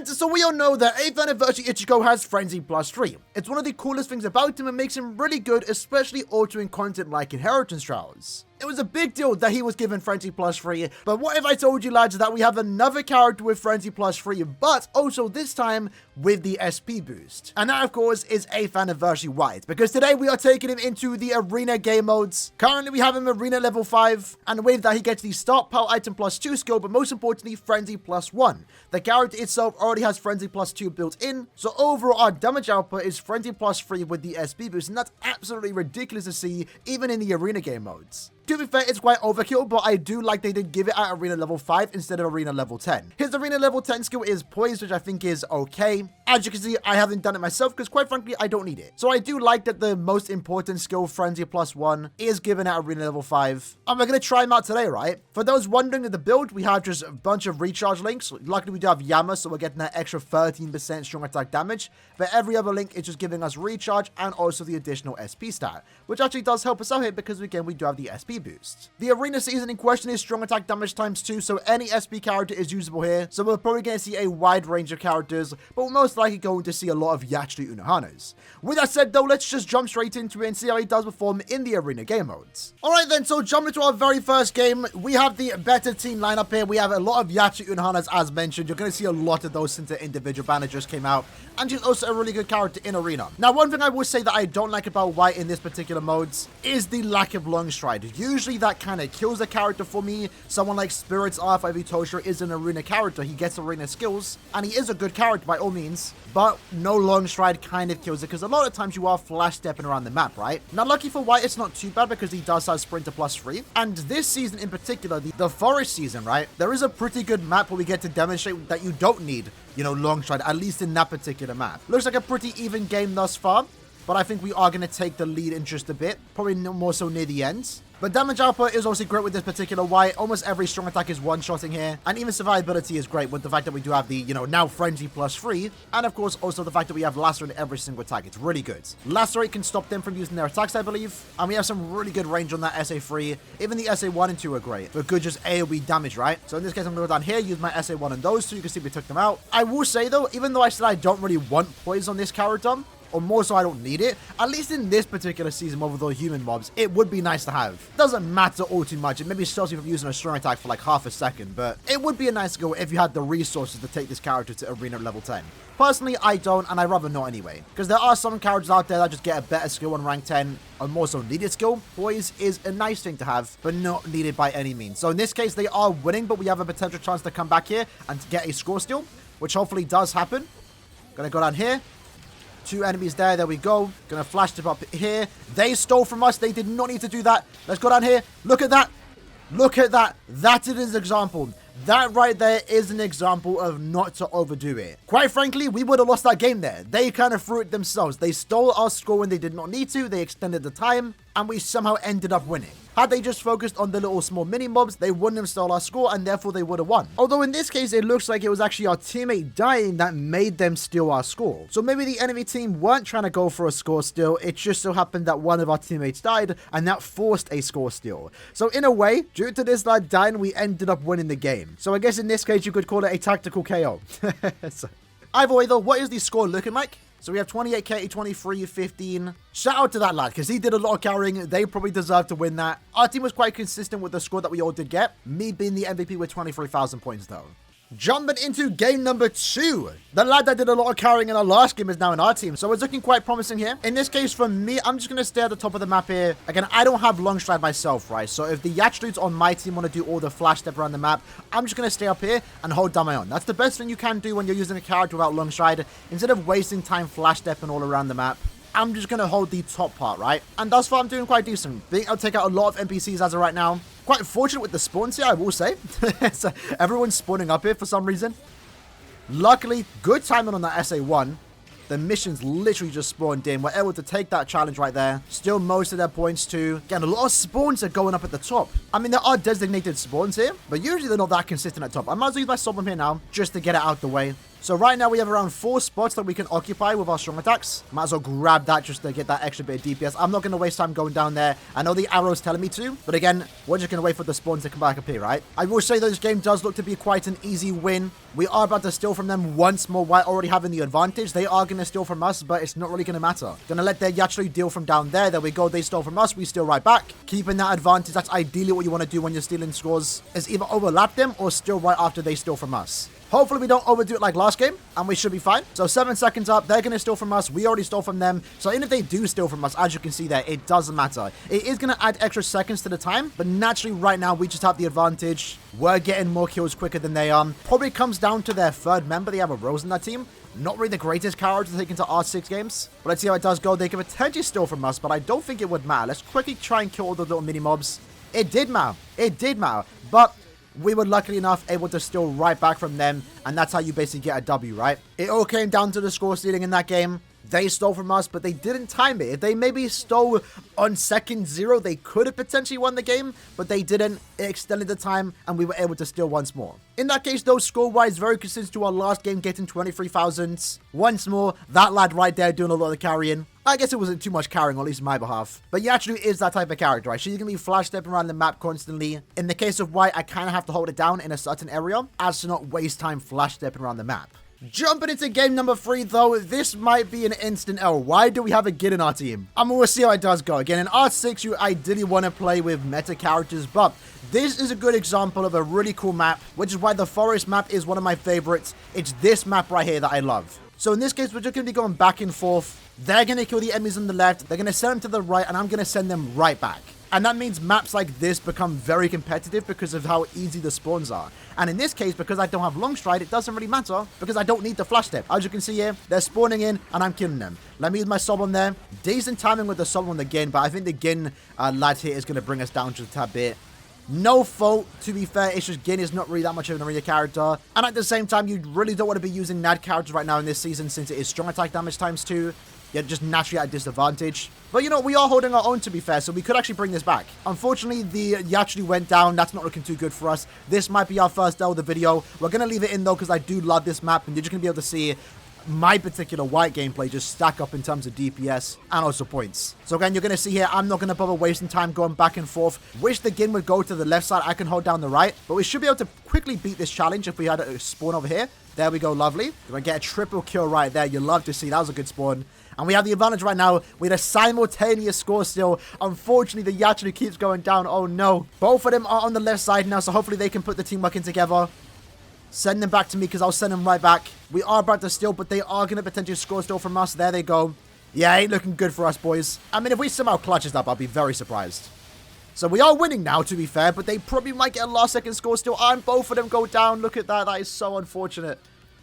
And so we all know that 8th anniversary Ichigo has FRENZY+3. It's one of the coolest things about him and makes him really good, especially altering content like Inheritance Trials. It was a big deal that he was given FRENZY+3, but what if I told you, lads, that we have another character with FRENZY+3, but also this time with the SP boost? And that, of course, is 8th anniversary White, because today we are taking him into the arena game modes. Currently, we have him arena level 5, and with that, he gets the start power item +2 skill, but most importantly, Frenzy+1. The character itself already has Frenzy+2 built in, so overall, our damage output is Frenzy+3 with the SP boost, and that's absolutely ridiculous to see, even in the arena game modes. To be fair, it's quite overkill, but I do like they did give it at arena level 5 instead of arena level 10. His arena level 10 skill is Poise, which I think is okay. As you can see, I haven't done it myself because, quite frankly, I don't need it. So I do like that the most important skill, Frenzy+1, is given at arena level 5. And we're going to try him out today, right? For those wondering of the build, we have just a bunch of recharge links. Luckily, we do have Yama, so we're getting that extra 13% strong attack damage. But every other link is just giving us recharge and also the additional SP stat, which actually does help us out here because, again, we do have the SP boost. The arena season in question is strong attack damage ×2, so any SP character is usable here. So we're probably going to see a wide range of characters, but we're most likely going to see a lot of Yachiru Unohanas. With that said, though, let's just jump straight into it and see how he does perform in the arena game modes. Alright then, so jumping into our very first game, we have the better team lineup here. We have a lot of Yachiru Unohanas, as mentioned. You're going to see a lot of those since the individual banner just came out, and she's also a really good character in arena. Now, one thing I will say that I don't like about White in this particular modes is the lack of long stride. Usually that kind of kills a character for me. Someone like Spirit's R5 Tosher is an arena character. He gets arena skills, and he is a good character by all means, but no long stride kind of kills it because a lot of times you are flash stepping around the map, right? Now, lucky for White, it's not too bad because he does have Sprinter +3, and this season in particular, the forest season, right? There is a pretty good map where we get to demonstrate that you don't need, you know, long stride, at least in that particular map. Looks like a pretty even game thus far, but I think we are going to take the lead in just a bit, probably more so near the end. But damage output is also great with this particular White. Almost every strong attack is one-shotting here. And even survivability is great with the fact that we do have the, you know, now Frenzy+3. And of course, also the fact that we have Lacerate in every single attack. It's really good. Lacerate can stop them from using their attacks, I believe. And we have some really good range on that SA3. Even the SA1 and 2 are great for good just AoE damage, right? So in this case, I'm going to go down here, use my SA1 on those two. You can see we took them out. I will say, though, even though I said I don't really want poise on this character, or more so I don't need it, at least in this particular season over the human mobs, it would be nice to have. Doesn't matter all too much. It maybe stops you from using a strong attack for like half a second, but it would be a nice skill if you had the resources to take this character to arena level 10. Personally, I don't, and I'd rather not anyway, because there are some characters out there that just get a better skill on rank 10, a more so needed skill. Poise is a nice thing to have, but not needed by any means. So in this case, they are winning, but we have a potential chance to come back here and to get a score steal, which hopefully does happen. Gonna go down here. 2 enemies there we go. Gonna flash them up here. They stole from us. They did not need to do that. Let's go down here. Look at that. Look at that. That is an example. That right there is an example of not to overdo it. Quite frankly, we would have lost that game there. They kind of threw it themselves. They stole our score when they did not need to. They extended the time, and we somehow ended up winning. Had they just focused on the little small mini-mobs, they wouldn't have stolen our score, and therefore they would have won. Although in this case, it looks like it was actually our teammate dying that made them steal our score. So maybe the enemy team weren't trying to go for a score steal. It just so happened that one of our teammates died, and that forced a score steal. So in a way, due to this lad dying, we ended up winning the game. So I guess in this case, you could call it a tactical KO. So, either way though, what is the score looking like? So we have 28k, 23, 15. Shout out to that lad, because he did a lot of carrying. They probably deserve to win that. Our team was quite consistent with the score that we all did get. Me being the MVP with 23,000 points, though. Jumping into game number 2. The lad that did a lot of carrying in our last game is now in our team, so it's looking quite promising here. In this case, for me, I'm just going to stay at the top of the map here. Again, I don't have long stride myself, right? So if the Yachiru's on my team want to do all the flash step around the map, I'm just going to stay up here and hold down my own. That's the best thing you can do when you're using a character without long stride. Instead of wasting time flash stepping all around the map, I'm just going to hold the top part, right? And thus far, I'm doing quite decent. Being able to take out a lot of NPCs as of right now. Quite fortunate with the spawns here, I will say. So everyone's spawning up here for some reason. Luckily, good timing on that SA1. The missions literally just spawned in. We're able to take that challenge right there. Still most of their points too. Again, a lot of spawns are going up at the top. I mean, there are designated spawns here, but usually they're not that consistent at top. I might as well use my sovereign here now, just to get it out the way. So right now we have around 4 spots that we can occupy with our strong attacks. Might as well grab that just to get that extra bit of DPS. I'm not going to waste time going down there. I know the arrow's telling me to, but again, we're just going to wait for the spawns to come back up here, right? I will say this game does look to be quite an easy win. We are about to steal from them once more while already having the advantage. They are going to steal from us, but it's not really going to matter. Going to let their Yachlu deal from down there. There we go. They stole from us. We steal right back. Keeping that advantage. That's ideally what you want to do when you're stealing scores, is either overlap them or steal right after they steal from us. Hopefully we don't overdo it like last game, and we should be fine. So 7 seconds up, they're going to steal from us. We already stole from them. So even if they do steal from us, as you can see there, it doesn't matter. It is going to add extra seconds to the time, but naturally right now we just have the advantage. We're getting more kills quicker than they are. Probably comes down to their third member. They have a Rose in that team. Not really the greatest character to take into R6 games. But let's see how it does go. They can potentially steal from us, but I don't think it would matter. Let's quickly try and kill all the little mini-mobs. It did matter. It did matter. But we were luckily enough able to steal right back from them, and that's how you basically get a W, right? It all came down to the score stealing in that game. They stole from us, but they didn't time it. If they maybe stole on second 0, they could have potentially won the game, but they didn't. It extended the time, and we were able to steal once more. In that case, though, score-wise, very consistent to our last game, getting 23,000. Once more, that lad right there doing a lot of the carrying. I guess it wasn't too much carrying, or at least on my behalf. But Yachlu is that type of character, right? She's going to be flash stepping around the map constantly. In the case of White, I kind of have to hold it down in a certain area, as to not waste time flash stepping around the map. Jumping into game number 3, though, this might be an instant L. Why do we have a Gid in our team? We'll see how it does go. Again, in R6, you ideally want to play with meta characters, but this is a good example of a really cool map, which is why the forest map is one of my favorites. It's this map right here that I love. So in this case, we're just going to be going back and forth. They're going to kill the enemies on the left. They're going to send them to the right, and I'm going to send them right back. And that means maps like this become very competitive because of how easy the spawns are. And in this case, because I don't have long stride, it doesn't really matter because I don't need the flash step. As you can see here, they're spawning in and I'm killing them. Let me use my sub on there. Decent timing with the sub on the Gin, but I think the Gin lad here is going to bring us down just a tad bit. No fault, to be fair. It's just Gin is not really that much of an arena character. And at the same time, you really don't want to be using NAD characters right now in this season since it is strong attack damage ×2. You're just naturally at a disadvantage. But you know, we are holding our own, to be fair, so we could actually bring this back. Unfortunately, the Yachlu went down. That's not looking too good for us. This might be our first L of the video. We're going to leave it in, though, because I do love this map, and you're just going to be able to see my particular White gameplay just stack up in terms of DPS and also points. So again, you're going to see here, I'm not going to bother wasting time going back and forth. Wish the Gin would go to the left side. I can hold down the right, but we should be able to quickly beat this challenge if we had a spawn over here. There we go, lovely. We're going to get a triple kill right there. You love to see. That was a good spawn. And we have the advantage right now with a simultaneous score still. Unfortunately, the Yachlu keeps going down. Oh, no. Both of them are on the left side now, so hopefully they can put the teamwork in together. Send them back to me because I'll send them right back. We are about to steal, but they are going to potentially score still from us. There they go. Yeah, ain't looking good for us, boys. I mean, if we somehow clutch this up, I'll be very surprised. So we are winning now, to be fair, but they probably might get a last-second score still, and both of them go down. Look at that. That is so unfortunate.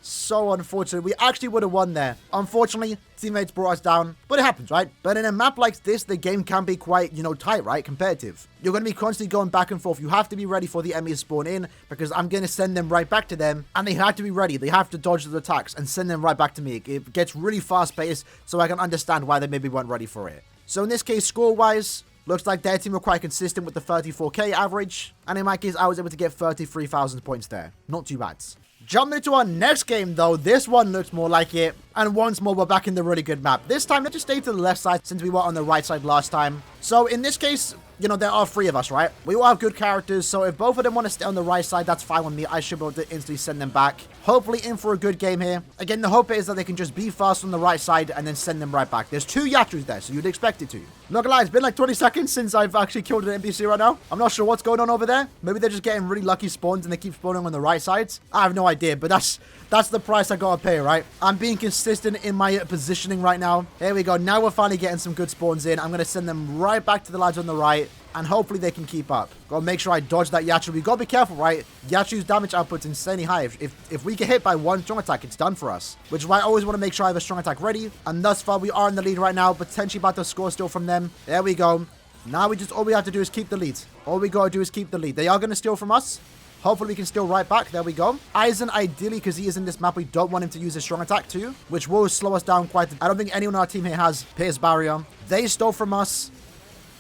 So unfortunate. We actually would have won there. Unfortunately, teammates brought us down. But it happens, right? But in a map like this, the game can be quite, tight, right? Competitive. You're going to be constantly going back and forth. You have to be ready for the enemies to spawn in because I'm going to send them right back to them. And they have to be ready. They have to dodge the attacks and send them right back to me. It gets really fast-paced, so I can understand why they maybe weren't ready for it. So in this case, score-wise, looks like their team were quite consistent with the 34k average. And in my case, I was able to get 33,000 points there. Not too bad. Jumping into our next game, though, this one looks more like it. And once more, we're back in the really good map. This time, let's just stay to the left side since we were on the right side last time. So in this case, there are 3 of us, right? We all have good characters, so if both of them want to stay on the right side, that's fine with me. I should be able to instantly send them back. Hopefully in for a good game here. Again, the hope is that they can just be fast on the right side and then send them right back. There's 2 Yatrus there, so you'd expect it to. Not gonna lie, it's been like 20 seconds since I've actually killed an NPC right now. I'm not sure what's going on over there. Maybe they're just getting really lucky spawns and they keep spawning on the right sides. I have no idea, but that's the price I gotta pay, right? I'm being consistent in my positioning right now. There we go. Now we're finally getting some good spawns in. I'm gonna send them right back to the lads on the right. And hopefully they can keep up. Gotta make sure I dodge that Yachlu. We gotta be careful, right? Yachlu's damage output's insanely high. If we get hit by 1 strong attack, it's done for us. Which is why I always want to make sure I have a strong attack ready. And thus far, we are in the lead right now. Potentially about to score still from them. There we go. Now all we have to do is keep the lead. All we gotta do is keep the lead. They are gonna steal from us. Hopefully we can steal right back. There we go. Aizen, ideally, because he is in this map, we don't want him to use his strong attack too. Which will slow us down quite. I don't think anyone on our team here has Pierce Barrier. They stole from us.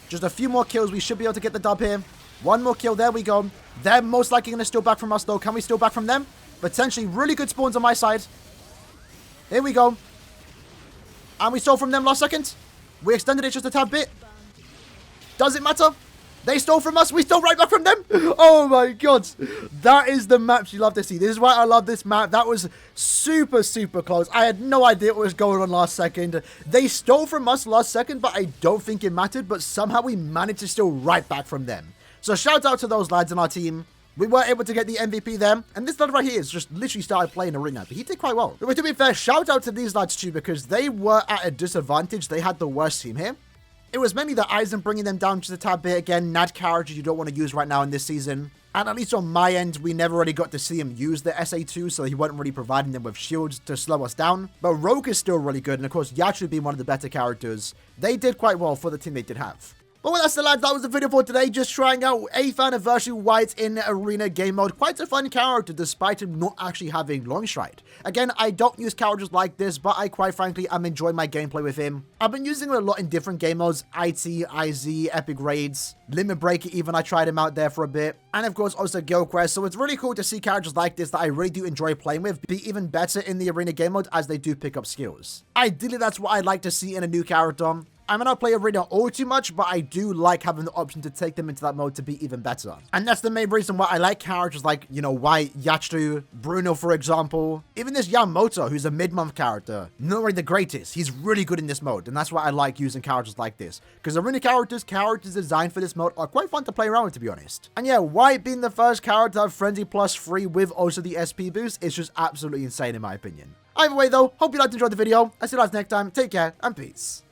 Just a few more kills. We should be able to get the dub here. 1 more kill. There we go. They're most likely going to steal back from us, though. Can we steal back from them? Potentially really good spawns on my side. Here we go. And we stole from them last second. We extended it just a tad bit. Does it matter? They stole from us. We stole right back from them. Oh my god. That is the maps you love to see. This is why I love this map. That was super, super close. I had no idea what was going on last second. They stole from us last second, but I don't think it mattered. But somehow we managed to steal right back from them. So shout out to those lads in our team. We were able to get the MVP there. And this lad right here has just literally started playing Arena. But he did quite well. But to be fair, shout out to these lads too, because they were at a disadvantage. They had the worst team here. It was mainly the Eisen bringing them down just a tad bit. Again, NAD characters you don't want to use right now in this season. And at least on my end, we never really got to see him use the SA2, so he wasn't really providing them with shields to slow us down. But Rogue is still really good, and of course, Yachu being one of the better characters, they did quite well for the team they did have. But well, that's the lads, that was the video for today, just trying out 8th anniversary White in Arena game mode. Quite a fun character, despite him not actually having long stride. Again, I don't use characters like this, but I quite frankly am enjoying my gameplay with him. I've been using him a lot in different game modes, IT, IZ, Epic Raids, Limit Breaker even, I tried him out there for a bit. And of course, also Guild Quest, so it's really cool to see characters like this that I really do enjoy playing with be even better in the Arena game mode as they do pick up skills. Ideally, that's what I'd like to see in a new character. I may not play Arena all too much, but I do like having the option to take them into that mode to be even better. And that's the main reason why I like characters like, you know, White, Yachu, Bruno, for example. Even this Yamamoto, who's a mid-month character, not really the greatest. He's really good in this mode, and that's why I like using characters like this. Because Arena characters designed for this mode are quite fun to play around with, to be honest. And yeah, White being the first character of FRENZY+3 with also the SP boost is just absolutely insane in my opinion. Either way though, hope you guys enjoyed the video. I'll see you guys next time. Take care, and peace.